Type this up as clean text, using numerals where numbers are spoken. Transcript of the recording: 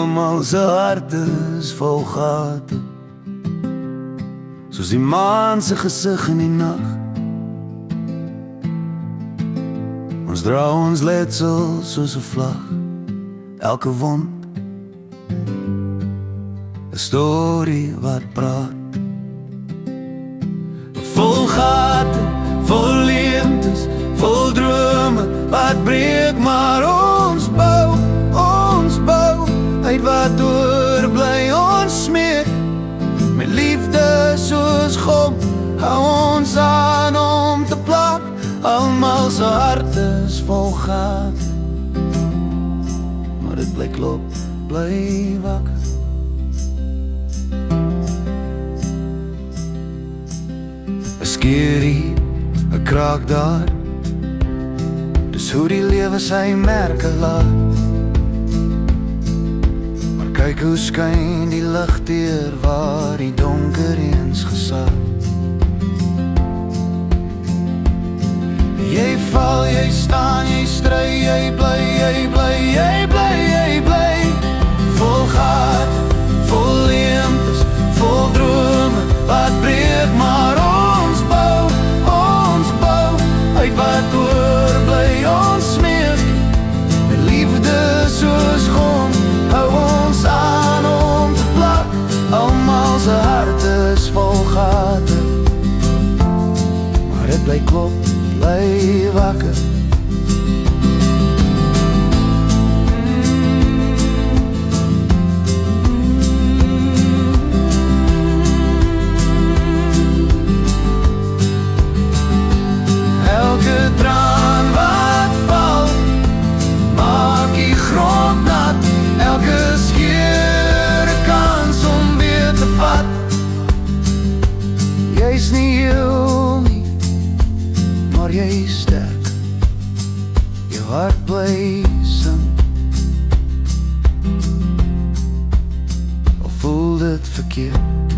Almal se hart is vol gate, soos die maan se gesig in die nag. Ons dra ons letsel soos 'n vlag, elke wond 'n storie wat praat. Vol gate, vol leemtes, vol drome wat breek, maar ons bou uit wat oorbly. Ons smeek met liefde soos gom, hou ons aan om te plak. Almal se hart is vol gate, maar dit bly klop, bly wakker. 'n skerie, 'n kraak daar, dis hoe die lewe sy merke laat. Maar kyk hoe skyn die lig deur waar die donker eens gesaad. Jy val, jy staan, jy stry, jy bly, jy bly, jy bly, jy bly. Vol gate, vol leemtes, vol drome wat breek, maar ons bou uit wat oorbly. Ons smeek met liefde soos gom, hou ons aan om te plak. Almal se hart is vol gate, maar dit bly klop, bly wakker. Elke traan wat val, maak die grond nat. Elke skeer 'n kans om weer te vat. Jy's nie heel nie, maar jy is sterk. Jou hart bly sing, al voel dit verkeerd.